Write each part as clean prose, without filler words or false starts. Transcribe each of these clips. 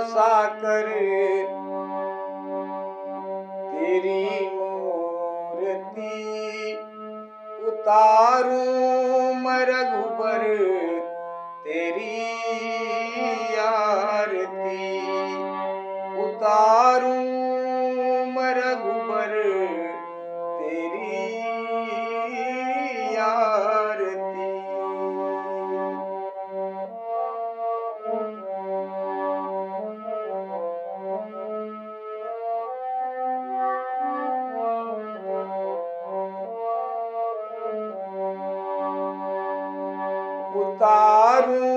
बसा कर तेरी मूर्ति उतारूं मैं रघुबर तेरी आरती उतारूं मैं रघुबर तेरी आरती। उतारूं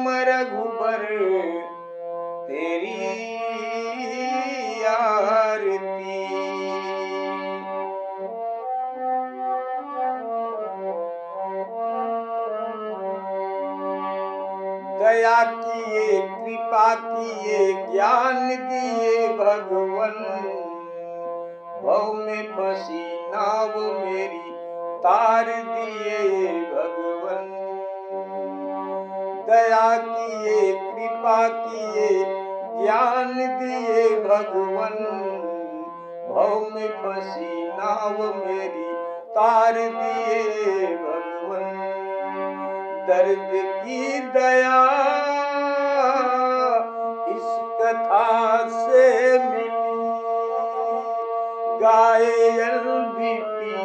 मैं रघुबर तेरी आरती। दया किए कृपा किए ज्ञान दिए भगवन भव में फंसी नाव मेरी तार दिए भगवन। दया किए कृपा किए ज्ञान दिए भगवन भव में फंसी नाव मेरी तार दिए भगवन। दर्द की दया इस कथा से मिली गाए अलविपी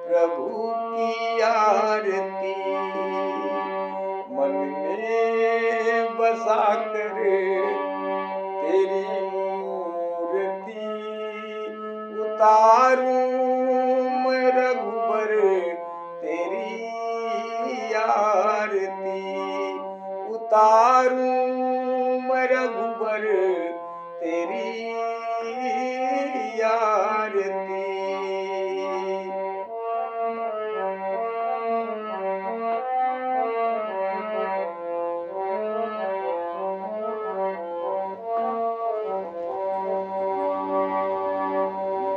प्रभु की आरती। मन में बसा कर तेरी मूर्ति उतारूं मैं रघुबर तेरी आरती उतारूं मैं रघुबर तेरी आरती।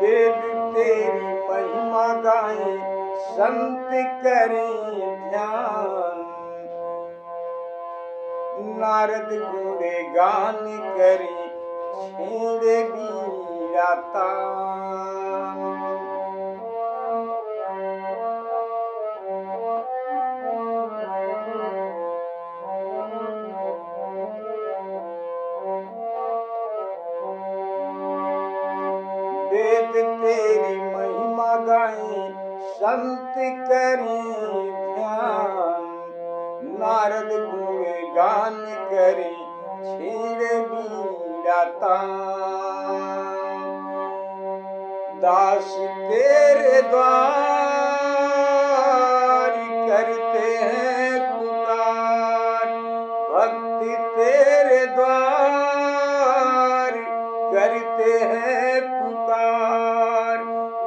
वेद तेरी महिमा गाएं संत करें ध्यान नारद गुणे गान करें छेड़े बीड़ा तान। वेद तेरी महिमा गाएं संत करें ध्यान नारद गुणे गान करें छेड़े बीड़ा तान। दास तेरे द्वार करते हैं पुकार भक्ति तेरे द्वार करते हैं पुकार।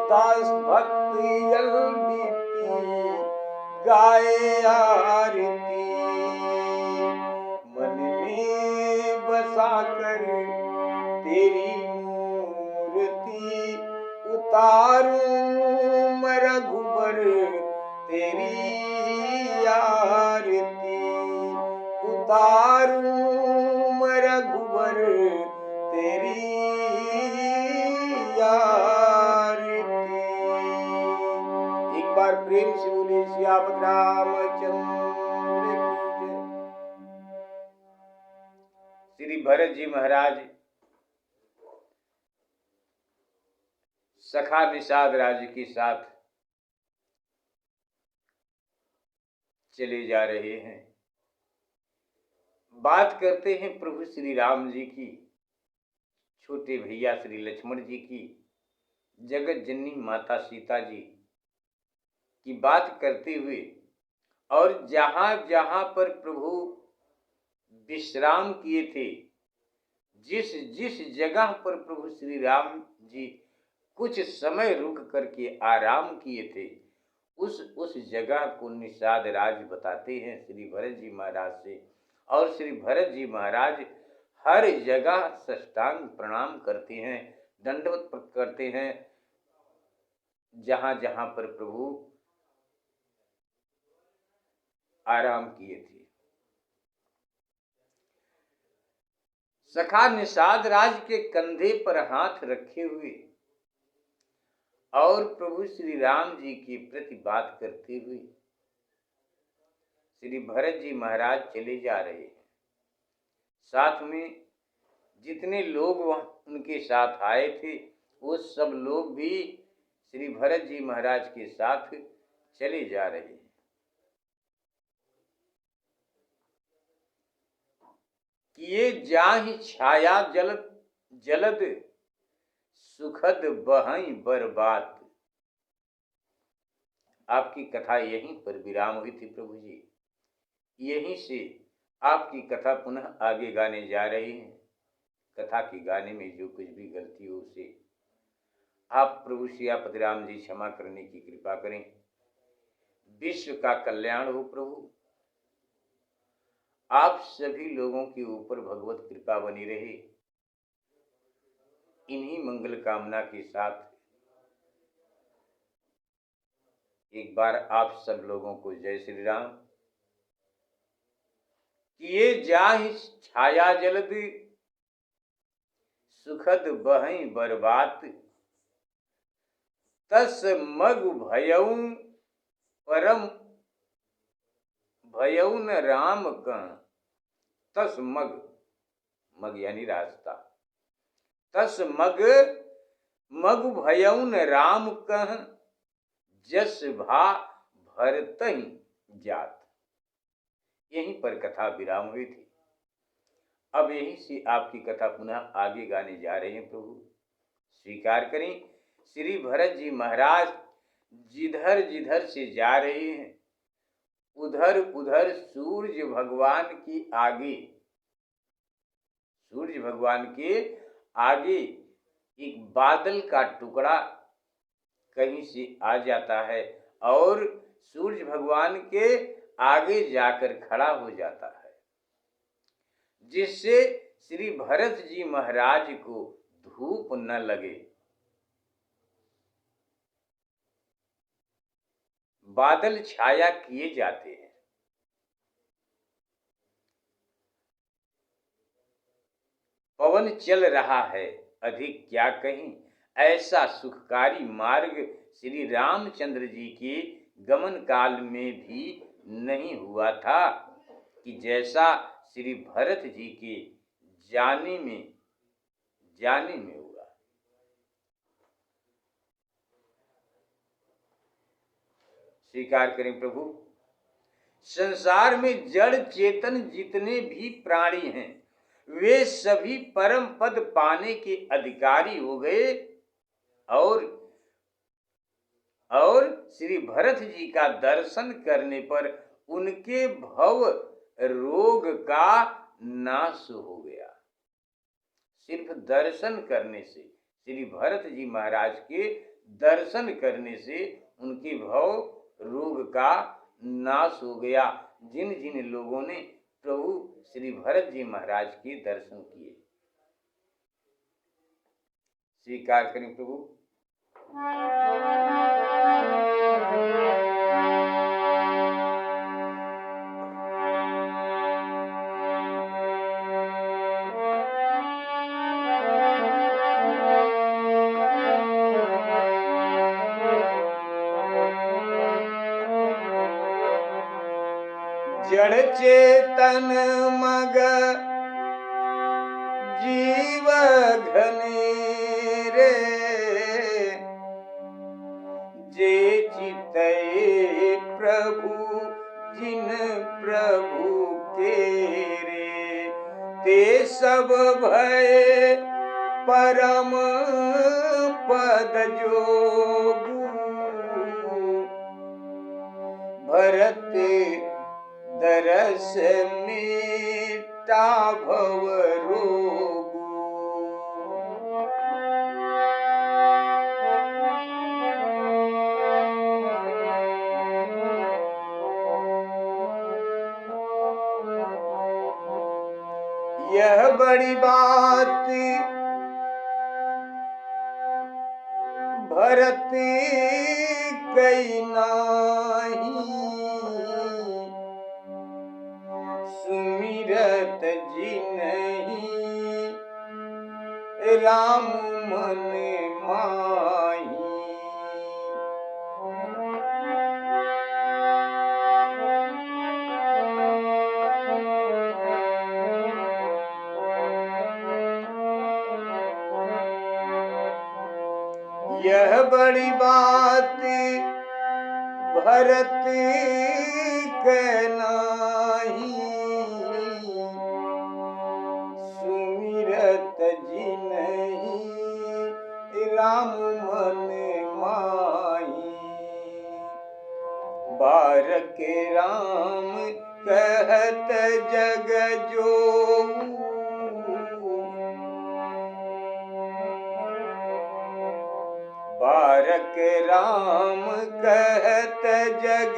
दास भक्ति अलविपी गाए आरती। मन में बसा कर तेरी मूर्ति उतारूं मैं रघुबर तेरी आरती उतारूं मैं रघुबर तेरी आरती। एक बार प्रेम से बोले सियापत रामचंद्र की जय। श्री भरत जी महाराज सखा निषाद राज के साथ चले जा रहे हैं। बात करते हैं प्रभु श्री राम जी की, छोटे भैया श्री लक्ष्मण जी की, जगत जननी माता सीता जी की बात करते हुए और जहाँ जहाँ पर प्रभु विश्राम किए थे, जिस जिस जगह पर प्रभु श्री राम जी कुछ समय रुक करके आराम किए थे, उस जगह को निषाद राज बताते हैं श्री भरत जी महाराज से। और श्री भरत जी महाराज हर जगह साष्टांग प्रणाम करते हैं, दंडवत करते हैं, जहाँ जहाँ पर प्रभु आराम किए थे। सखा निषाद राज के कंधे पर हाथ रखे हुए और प्रभु श्री राम जी के प्रति बात करते हुए श्री भरत जी महाराज चले जा रहे हैं। साथ में जितने लोग उनके साथ आए थे वो सब लोग भी श्री भरत जी महाराज के साथ चले जा रहे हैं। किए जाहि छाया जलद जलद सुखद बहई बर्बाद। आपकी कथा यहीं पर विराम हुई थी प्रभु जी। यहीं से आपकी कथा पुनः आगे गाने जा रही हैं। कथा के गाने में जो कुछ भी गलती हो उसे आप प्रभु सियापति राम जी क्षमा करने की कृपा करें। विश्व का कल्याण हो प्रभु। आप सभी लोगों के ऊपर भगवत कृपा बनी रहे। इन्हीं मंगल कामना के साथ एक बार आप सब लोगों को जय श्री राम। किए जाहि छाया जलद सुखद बहई बर्बाद। तस मग भयऊ परम भयऊ न राम कह। तस मग मग यानी रास्ता। तस मग मग भयऊ न राम कह। जस भा भरतहि जात। यहीं पर कथा विराम हुई थी। अब यहीं से आपकी कथा पुनः आगे गाने जा रहे हैं प्रभु। स्वीकार करें। श्री भरत जी महाराज जिधर जिधर से जा रहे हैं उधर उधर सूर्य भगवान की आगे सूर्य भगवान के आगे एक बादल का टुकड़ा कहीं से आ जाता है और सूर्य भगवान के आगे जाकर खड़ा हो जाता है, जिससे श्री भरत जी महाराज को धूप न लगे। बादल छाया किए जाते हैं। पवन चल रहा है अधिक क्या कहीं। ऐसा सुखकारी मार्ग श्री रामचंद्र जी के गमन काल में भी नहीं हुआ था कि जैसा श्री भरत जी के जाने में हुआ। स्वीकार करें प्रभु। संसार में जड़ चेतन जितने भी प्राणी हैं वे सभी परम पद पाने के अधिकारी हो गए और श्री भरत जी का दर्शन करने पर उनके भव रोग का नाश हो गया। सिर्फ दर्शन करने से, श्री भरत जी महाराज के दर्शन करने से उनके भव रोग का नाश हो गया। जिन जिन लोगों ने प्रभु श्री भरत जी महाराज के दर्शन किए। स्वीकार करें प्रभु। जड़ चेतन मग जीव घनेरे। जे चितै प्रभु जिन प्रभु केरे। ते सब भय परम पद जोगु। भरत दरस मीटा भव रोगु। यह बड़ी बात भरत कई नाही। सुमिरत जिनहि राम मन माही। यह बड़ी बात भरत कहनाही, सुमिरत जिनहि राम मन माही। बारक राम कहत जग जोऊ, बारक राम कहत जग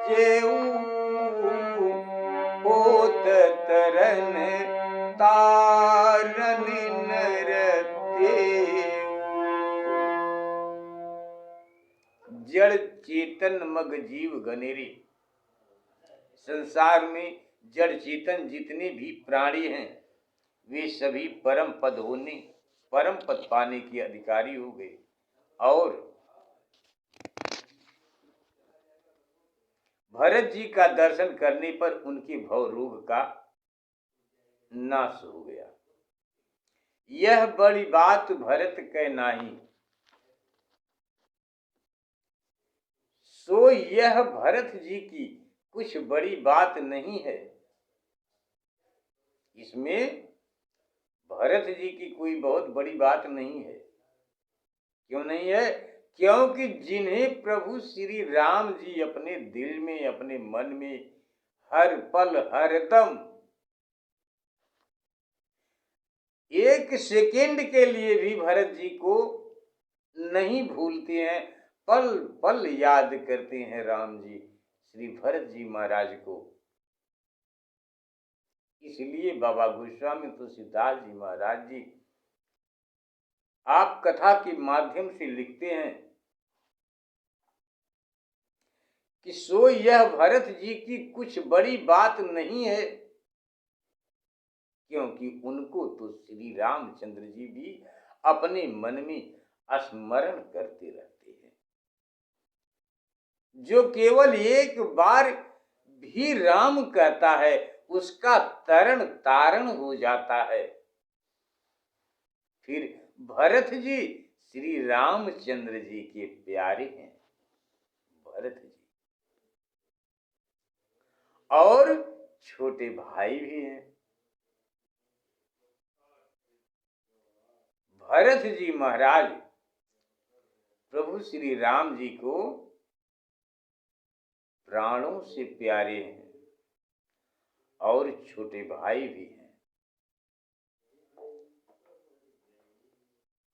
जेऊ। होत तरन तारन नर तेऊ। जड़ चेतन मग जीव गनेरी। संसार में जड़ चेतन जितने भी प्राणी हैं वे सभी परम पद होने, परम पद पाने के अधिकारी हो गए और भरत जी का दर्शन करने पर उनके भव रोग का नाश हो गया। यह बड़ी बात भरत कह नाही, सो यह भरत जी की कुछ बड़ी बात नहीं है। इसमें भरत जी की कोई बहुत बड़ी बात नहीं है। क्यों नहीं है? क्योंकि जिन्हें प्रभु श्री राम जी अपने दिल में, अपने मन में हर पल हरदम एक सेकेंड के लिए भी भरत जी को नहीं भूलते हैं, पल पल याद करते हैं राम जी, श्री भरत जी महाराज को। इसलिए बाबा गोस्वामी तुलसीदास जी महाराज जी आप कथा के माध्यम से लिखते हैं कि सो यह भरत जी की कुछ बड़ी बात नहीं है, क्योंकि उनको तो श्री रामचंद्र जी भी अपने मन में स्मरण करते रहते हैं। जो केवल एक बार भी राम कहता है उसका तरण तारण हो जाता है। फिर भरत जी श्री रामचंद्र जी के प्यारे हैं, भरत जी, और छोटे भाई भी हैं। भरत जी महाराज प्रभु श्री राम जी को प्राणों से प्यारे हैं और छोटे भाई भी हैं।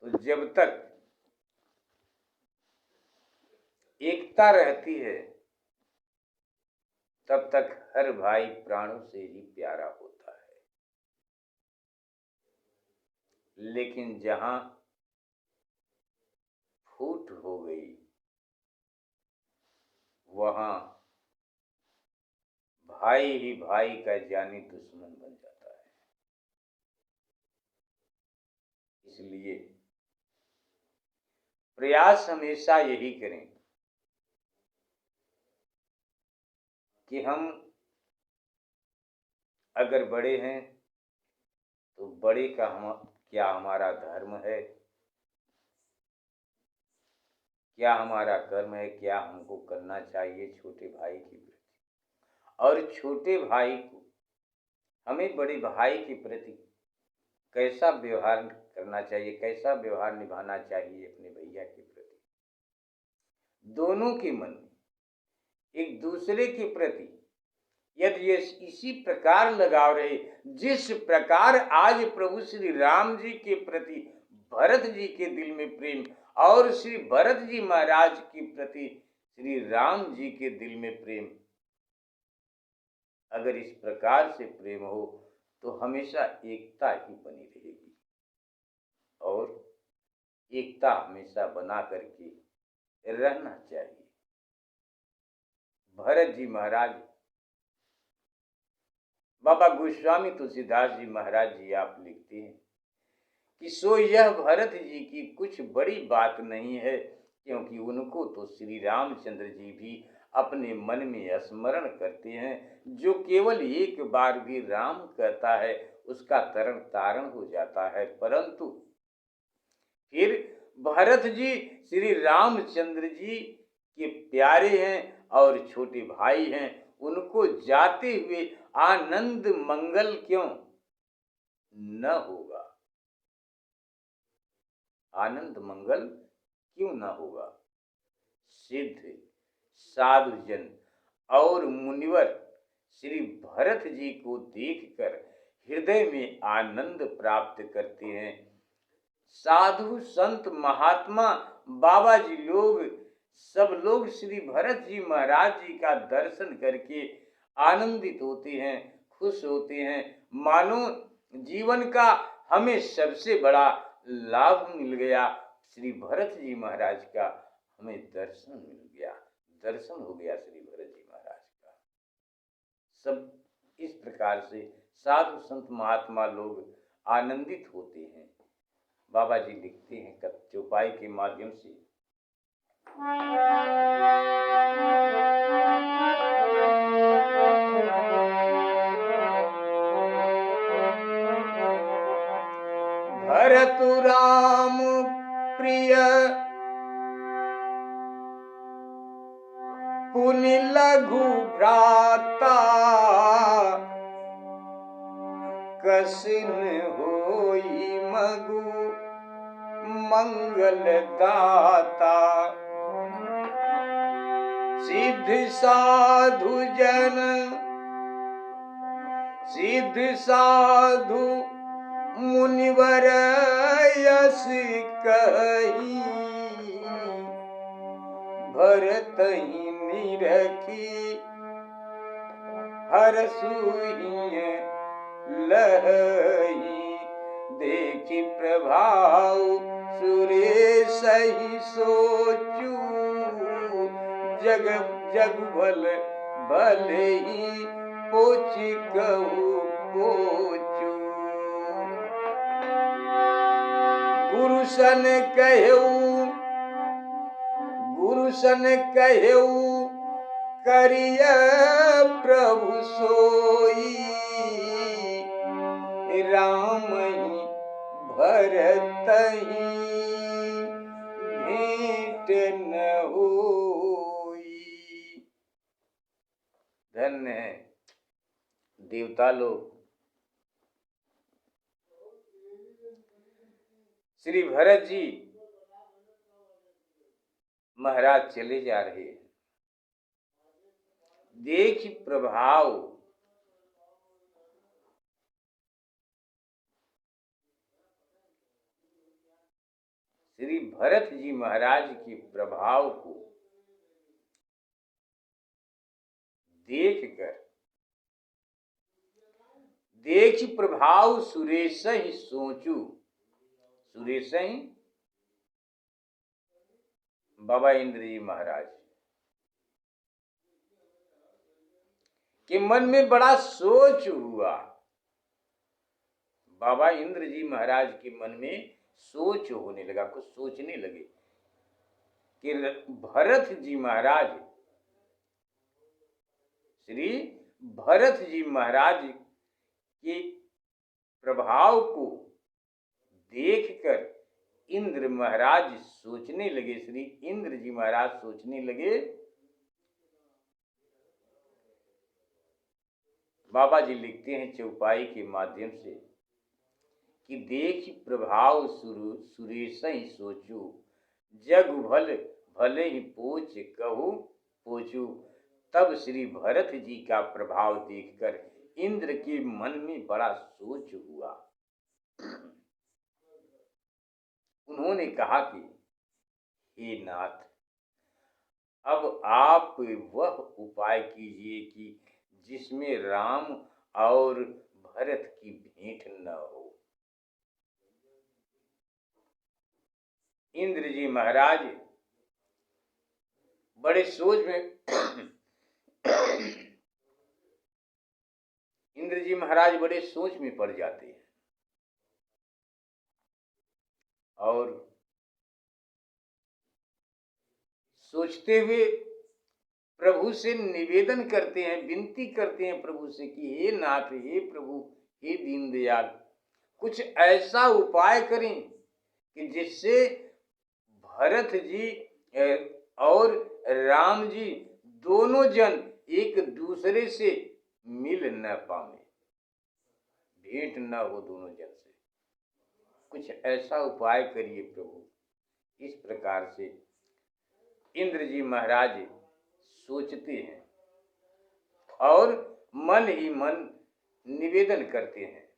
तो जब तक एकता रहती है तब तक हर भाई प्राणों से ही प्यारा होता है। लेकिन जहां फूट हो गई वहां भाई ही भाई का जानी दुश्मन बन जाता है। इसलिए प्रयास हमेशा यही करें कि हम अगर बड़े हैं तो बड़े का क्या हमारा धर्म है, क्या हमारा कर्म है, क्या हमको करना चाहिए छोटे भाई के प्रति, और छोटे भाई को हमें बड़े भाई के प्रति कैसा व्यवहार करना चाहिए, कैसा व्यवहार निभाना चाहिए अपने भैया के प्रति। दोनों के मन में एक दूसरे के प्रति यदि ये इसी प्रकार लगाव रहे जिस प्रकार आज प्रभु श्री राम जी के प्रति भरत जी के दिल में प्रेम और श्री भरत जी महाराज के प्रति श्री राम जी के दिल में प्रेम, अगर इस प्रकार से प्रेम हो तो हमेशा एकता ही बनी रहेगी और एकता हमेशा बना करके रहना चाहिए। भरत जी महाराज, बाबा गोस्वामी तुलसीदास जी महाराज जी आप लिखते हैं कि सो यह भरत जी की कुछ बड़ी बात नहीं है, क्योंकि उनको तो श्री रामचंद्र जी भी अपने मन में स्मरण करते हैं। जो केवल एक बार भी राम कहता है उसका तरण तारण हो जाता है। परंतु फिर भरत जी श्री रामचंद्र जी के प्यारे हैं और छोटे भाई हैं, उनको जाते हुए आनंद मंगल क्यों न होगा, आनंद मंगल क्यों न होगा। सिद्ध साधुजन और मुनिवर श्री भरत जी को देखकर हृदय में आनंद प्राप्त करते हैं। साधु संत महात्मा बाबा जी लोग सब लोग श्री भरत जी महाराज जी का दर्शन करके आनंदित होते हैं, खुश होते हैं। मानो जीवन का हमें सबसे बड़ा लाभ मिल गया, श्री भरत जी महाराज का हमें दर्शन मिल गया, दर्शन हो गया श्री भरत जी महाराज का। सब इस प्रकार से साधु संत महात्मा लोग आनंदित होते हैं। बाबा जी लिखते हैं चौपाई के माध्यम से, भरत राम प्रिय पुनि लघु भ्राता, कसिन होई मगु मंगल दाता। सिद्ध साधु जन सिद्ध साधु मुनिवर यस कही, भरत ही निरखी हरसुहि लहही। देखी प्रभाव सुरेश ही सोचू, जग जग भल भले ही पोच कहू पोचू। गुरु सन कहू करिय प्रभु सोई, राम ही भरत ही भेंट न होई। धन्य है देवता लोग, श्री भरत जी महाराज चले जा रहे हैं। देख प्रभाव श्री भरत जी महाराज के प्रभाव को देखकर, देख प्रभाव सुरेश ही सोचू, सुरेश ही बाबा इंद्र जी महाराज के मन में बड़ा सोच हुआ। बाबा इंद्र जी महाराज के मन में सोच होने लगा, कुछ सोचने लगे कि भरत जी महाराज, श्री भरत जी महाराज के प्रभाव को देखकर इंद्र महाराज सोचने लगे, श्री इंद्र जी महाराज सोचने लगे। बाबा जी लिखते हैं चौपाई के माध्यम से कि देख प्रभाव सुरेश ही सोचू, जग भल भले ही पोच कहू पोचू। तब श्री भरत जी का प्रभाव देखकर इंद्र के मन में बड़ा सोच हुआ। उन्होंने कहा कि हे नाथ, अब आप वह उपाय कीजिए कि जिसमें राम और भरत की भेंट न हो। इंद्र जी महाराज बड़े सोच में इंद्र जी महाराज बड़े सोच में पड़ जाते हैं। और सोचते हुए प्रभु से निवेदन करते हैं, विनती करते हैं प्रभु से कि हे नाथ, हे प्रभु, हे दीनदयाल, कुछ ऐसा उपाय करें कि जिससे भरत जी और राम जी दोनों जन एक दूसरे से मिल न पावे, भेंट न हो दोनों जन से। कुछ ऐसा उपाय करिए प्रभु। इस प्रकार से इंद्र जी महाराज सोचते हैं और मन ही मन निवेदन करते हैं।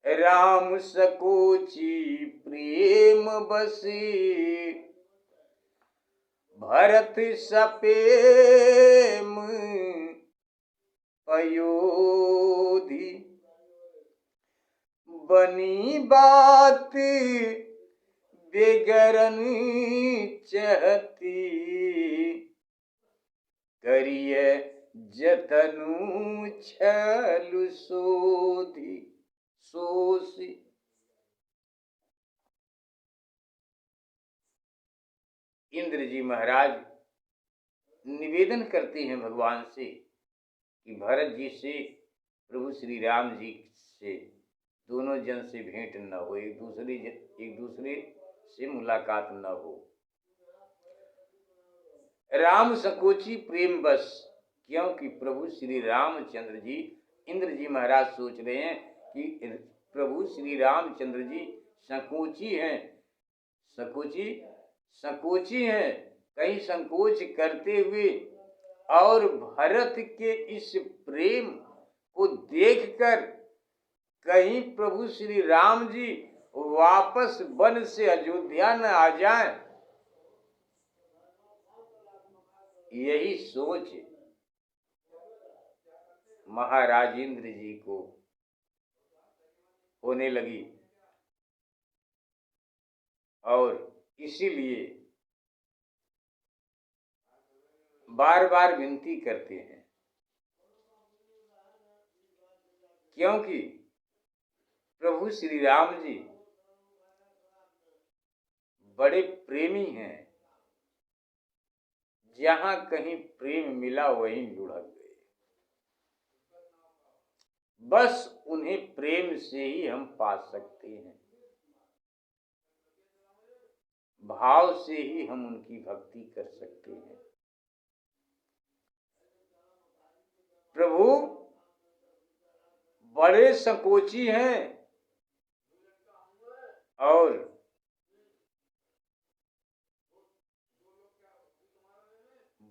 राम सकोची प्रेम बसी, भरत सपेम अयोधी, बनी बात बिगड़न चहती, करिए जतनु छल सोधी सोसी। इंद्र जी महाराज निवेदन करते हैं भगवान से कि भरत जी से, प्रभु श्री राम जी से दोनों जन से भेंट न हो, एक दूसरे से मुलाकात न हो। राम संकोची प्रेम बस, क्योंकि प्रभु श्री रामचंद्र जी, इंद्र जी महाराज सोच रहे हैं कि प्रभु श्री रामचंद्र जी संकोची हैं, संकोची हैं, कहीं संकोच करते हुए और भरत के इस प्रेम को देखकर कहीं प्रभु श्री राम जी वापस वन से अयोध्या न आ जाएं। यही सोच महाराज इंद्र जी को होने लगी और इसीलिए बार बार विनती करते हैं, क्योंकि प्रभु श्री राम जी बड़े प्रेमी हैं। जहां कहीं प्रेम मिला वहीं लुढ़क गए। बस उन्हें प्रेम से ही हम पा सकते हैं, भाव से ही हम उनकी भक्ति कर सकते हैं। प्रभु बड़े संकोची हैं और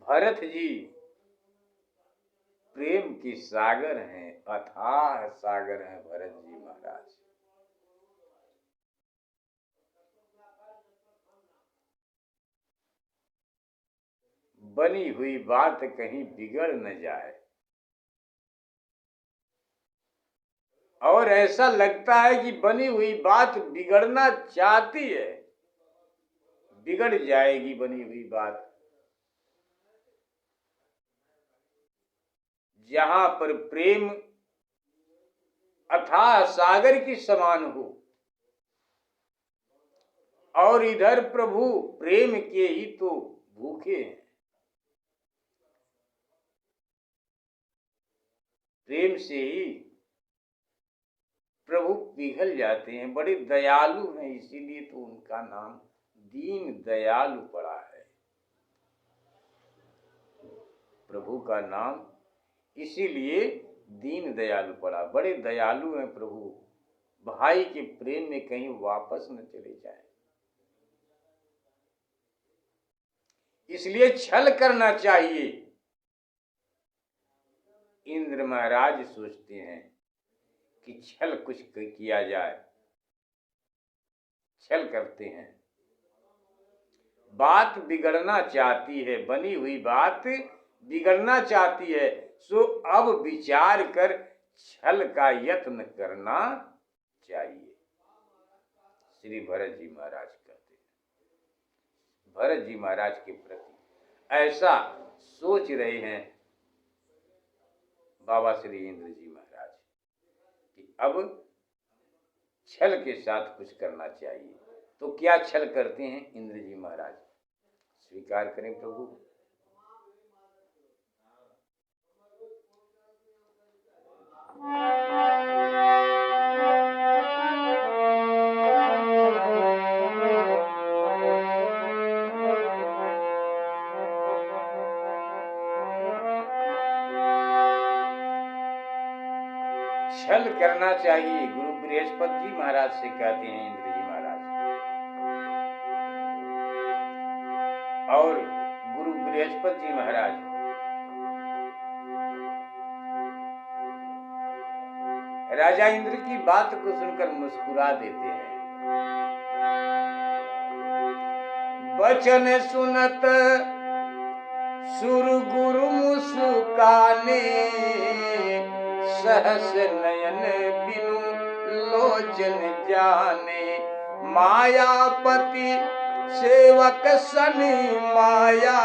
भरत जी प्रेम के सागर हैं, अथाह सागर हैं भरत जी महाराज। बनी हुई बात कहीं बिगड़ न जाए, और ऐसा लगता है कि बनी हुई बात बिगड़ना चाहती है, बिगड़ जाएगी बनी हुई बात। जहां पर प्रेम अथाह सागर की समान हो और इधर प्रभु प्रेम के ही तो भूखे हैं, प्रेम से ही प्रभु पिघल जाते हैं। बड़े दयालु हैं, इसीलिए तो उनका नाम दीन दयालु पड़ा है। प्रभु का नाम इसीलिए दीन दयालु पड़ा। बड़े दयालु हैं प्रभु, भाई के प्रेम में कहीं वापस न चले जाए, इसलिए छल करना चाहिए। इंद्र महाराज सोचते हैं कि छल कुछ किया जाए, छल करते हैं। बात बिगड़ना चाहती है, बनी हुई बात बिगड़ना चाहती है, सो अब विचार कर छल का यत्न करना चाहिए, श्री भरत जी महाराज कहते हैं। भरत जी महाराज के प्रति ऐसा सोच रहे हैं बाबा श्री इंद्र जी महाराज कि अब छल के साथ कुछ करना चाहिए। तो क्या छल करते हैं इंद्र जी महाराज? स्वीकार करें प्रभु। छल करना चाहिए, गुरु बृहस्पति जी महाराज से कहते हैं इंद्र जी महाराज। और गुरु बृहस्पति जी महाराज राजा इंद्र की बात को सुनकर मुस्कुरा देते हैं। वचन सुनत सुर गुरु मुस्काने, सहस नयन बिनु लोचन जाने। मायापति सेवक सनि माया,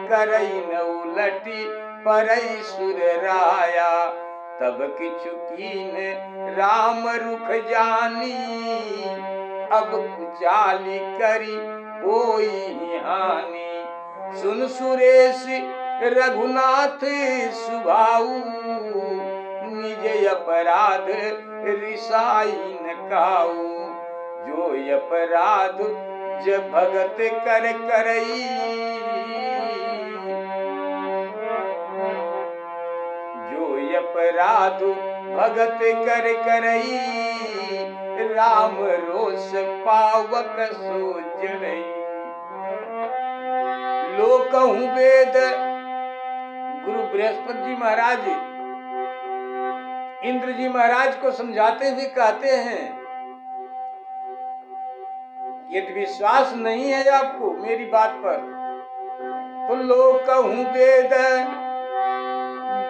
करई न उलटी परई सुर राया। तब किछु कीन राम रुख जानी, अब कुचाली करी कोई हानि। सुन सुरेश रघुनाथ सुभाऊ, निज अपराध रिसाई न काऊ। जो अपराध जब भगत कर करई, जो अपराध भगत कर करई। राम रोष पावक सो जड़ई। लोक कहूं वेद, गुरु बृहस्पति जी महाराज इंद्र जी महाराज को समझाते हुए कहते हैं, यदि विश्वास नहीं है आपको मेरी बात पर, तो लोक कहूं वेद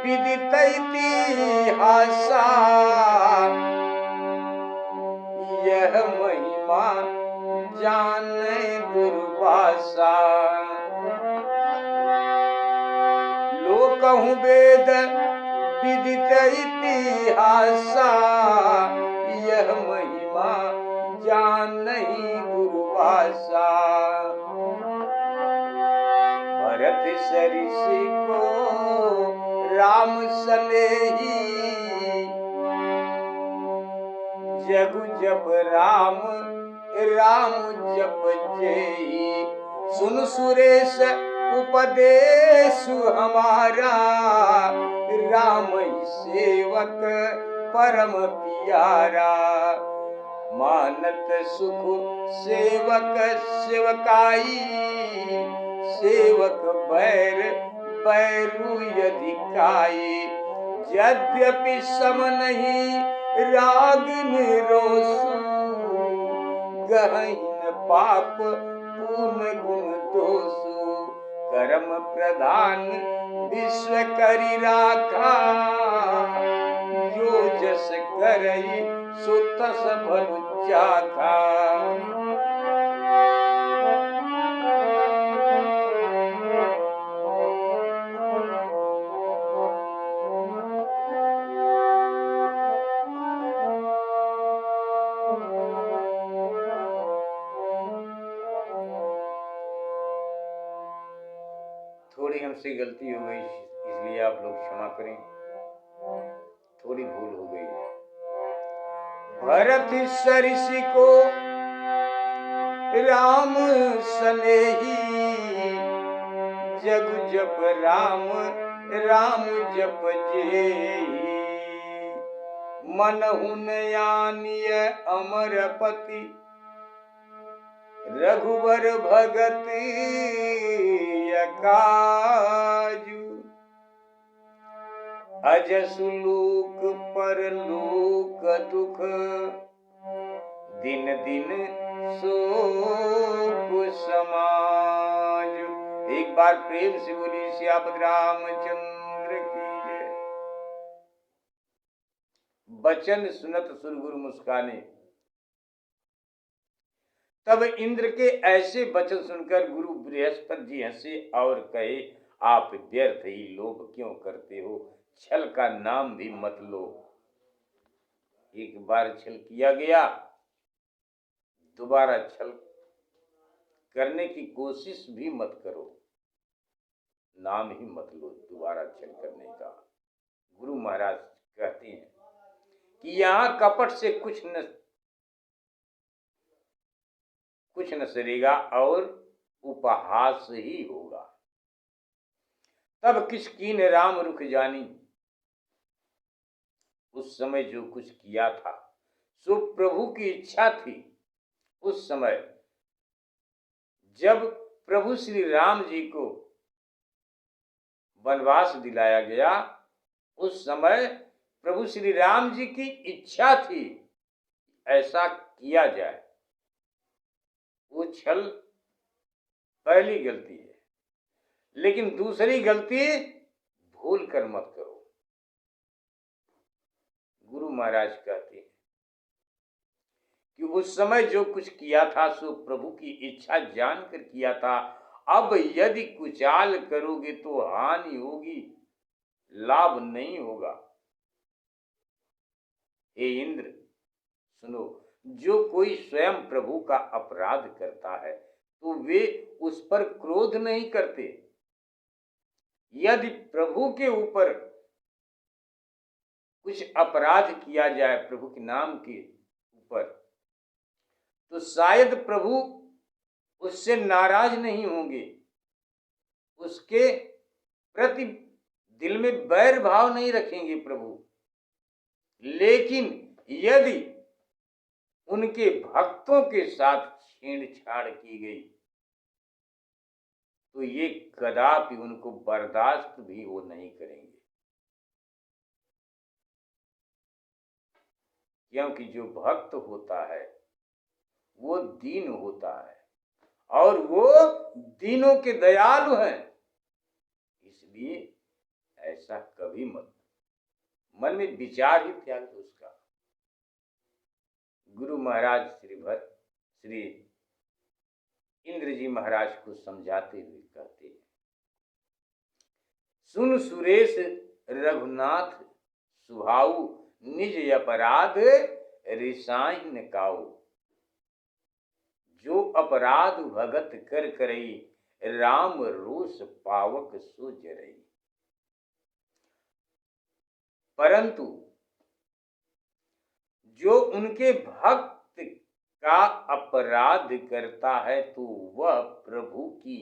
विदित इतिहासा। यह महिमा जाने दुर्वासा। लोक कहूं वेद विदित इतिहासा। यह महिमा जानहि दुर्वासा। भरत सरिषि को राम सनेही, जगु जप राम राम जप जेहि। सुन सुरेश उपदेश हमारा, राम ही सेवक परम प्यारा। मानत सुख सेवक सेवकाई, सेवक बैर बैरु यदि काई। यद्यपि सम नहीं राग निरोसु, गहन पाप पुण्य गुण दोषु। कर्म प्रधान विश्व करि राखा, जो जस करई सो तस भलु चाखा। थोड़ी हमसे गलती हो गई, इसलिए आप लोग क्षमा करें, थोड़ी भूल हो गई। भरत सरिषि को राम सनेही, जगु जप राम राम जप जेहि। मनहु नयानिय अमरपति, रघुवर भगत काजू। अजसु लोक परलोक दुख, दिन दिन शोक समाज। एक बार प्रेम से बोली सियापति रामचंद्र की जय। बचन सुनत सुरगुरु मुस्काने। तब इंद्र के ऐसे वचन सुनकर गुरु बृहस्पति जी हंसे और कहे, आप व्यर्थ ही लोभ क्यों करते हो, छल का नाम भी मत लो। एक बार छल किया गया, दोबारा छल करने की कोशिश भी मत करो, नाम ही मत लो दोबारा छल करने का। गुरु महाराज कहते हैं कि यहाँ कपट से कुछ न सरेगा और उपहास ही होगा। तब किस कीन राम रुख जानी, उस समय जो कुछ किया था सो प्रभु की इच्छा थी। उस समय जब प्रभु श्री राम जी को वनवास दिलाया गया, उस समय प्रभु श्री राम जी की इच्छा थी ऐसा किया जाए। वो छल पहली गलती है, लेकिन दूसरी गलती भूल कर मत करो। गुरु महाराज कहते हैं कि उस समय जो कुछ किया था सो प्रभु की इच्छा जानकर किया था। अब यदि कुचाल करोगे तो हानि होगी, लाभ नहीं होगा। हे इंद्र सुनो, जो कोई स्वयं प्रभु का अपराध करता है तो वे उस पर क्रोध नहीं करते। यदि प्रभु के ऊपर कुछ अपराध किया जाए प्रभु के नाम के ऊपर, तो शायद प्रभु उससे नाराज नहीं होंगे, उसके प्रति दिल में बैर भाव नहीं रखेंगे प्रभु। लेकिन यदि उनके भक्तों के साथ छेड़छाड़ की गई तो ये कदापि उनको बर्दाश्त भी वो नहीं करेंगे, क्योंकि जो भक्त होता है वो दीन होता है और वो दीनों के दयालु हैं। इसलिए ऐसा कभी मत, मन में विचार ही त्याग दो उसका। गुरु महाराज श्री इंद्र जी महाराज को समझाते हुए कहते हैं, सुन सुरेश रघुनाथ सुभाऊ, निज अपराध रिसाइन काऊ। जो अपराध भगत कर करई, राम रोष पावक सो जरई। परंतु जो उनके भक्त का अपराध करता है तो वह प्रभु की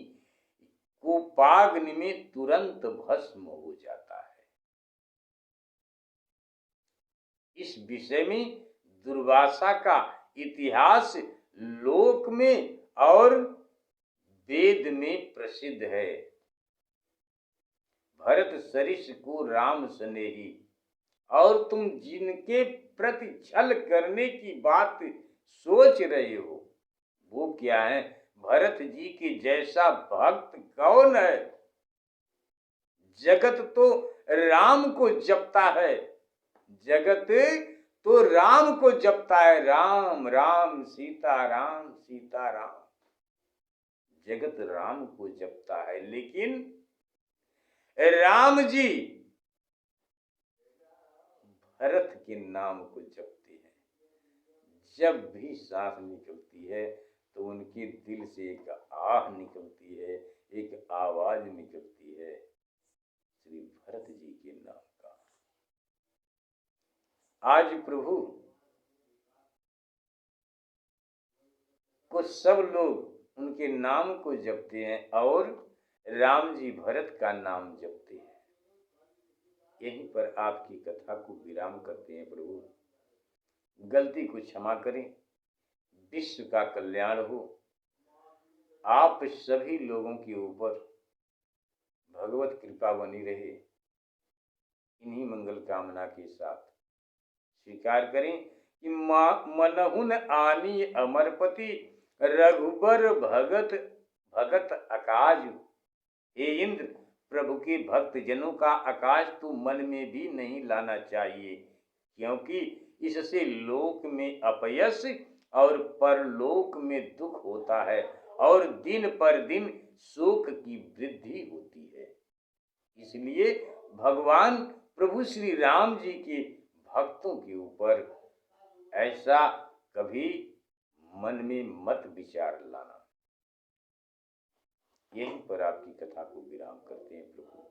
कोपाग्नि में तुरंत भस्म हो जाता है। इस विषय में दुर्वासा का इतिहास लोक में और वेद में प्रसिद्ध है। भरत सरिस को राम स्नेही, और तुम जिनके प्रति छल करने की बात सोच रहे हो वो क्या है? भरत जी के जैसा भक्त कौन है? जगत तो राम को जपता है, जगत तो राम को जपता है, राम राम सीता राम सीता राम। जगत राम को जपता है, लेकिन राम जी भरत के नाम को जपते हैं। जब भी सांस निकलती है तो उनके दिल से एक आह निकलती है, एक आवाज निकलती है श्री भरत जी के नाम का। आज प्रभु को सब लोग उनके नाम को जपते हैं और राम जी भरत का नाम जपते हैं। यहीं पर आपकी कथा को विराम करते हैं। प्रभु गलती को क्षमा करें, विश्व का कल्याण हो। आप सभी लोगों के ऊपर भगवत कृपा बनी रहे, इन्हीं मंगल कामना के साथ स्वीकार करें कि मनहुन आनी अमरपति, रघुबर भगत भगत आकाज। हे इंद्र, प्रभु के भक्त जनों का आकाश तो मन में भी नहीं लाना चाहिए, क्योंकि इससे लोक में अपयश और परलोक में दुख होता है और दिन पर दिन शोक की वृद्धि होती है। इसलिए भगवान प्रभु श्री राम जी के भक्तों के ऊपर ऐसा कभी मन में मत विचार लाना। यहीं पर आपकी कथा को विराम करते हैं प्रभु।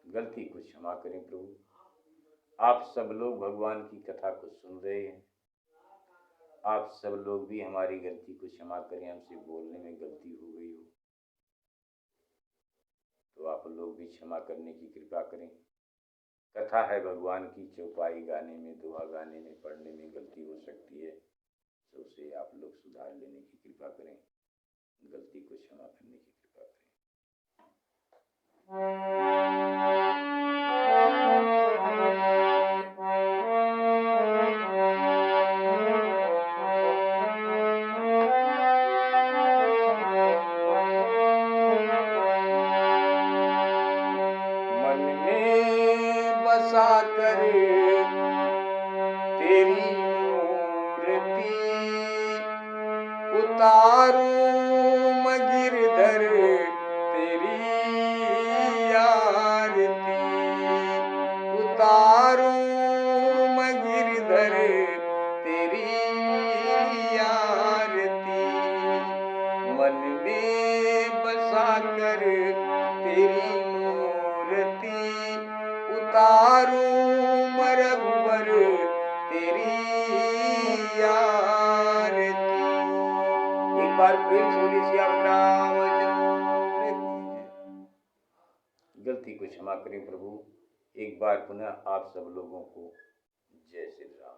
गलती को क्षमा करें प्रभु। आप सब लोग भगवान की कथा को सुन रहे हैं, आप सब लोग भी हमारी गलती को क्षमा करें। हमसे बोलने में गलती हो गई हो तो आप लोग भी क्षमा करने की कृपा करें। कथा है भगवान की, चौपाई गाने में, दोहा गाने में, पढ़ने में गलती हो सकती है, तो उसे आप लोग सुधार लेने की कृपा करें, गलती को क्षमा करने की कृपा करें। मन में बसा कर तेरी मूर्ति उतारूं मैं गिरधर तेरी आरती, उतारूं मैं गिरधर तेरी आरती। मन में बसा कर तेरी मूर्ति उतारूं मैं रघुवर तेरी आरती। एक बार प्रेम से बोलिए सियावर रामचंद्र की जय। गलती को क्षमा करें प्रभु। एक बार पुनः आप सब लोगों को जय श्री राम।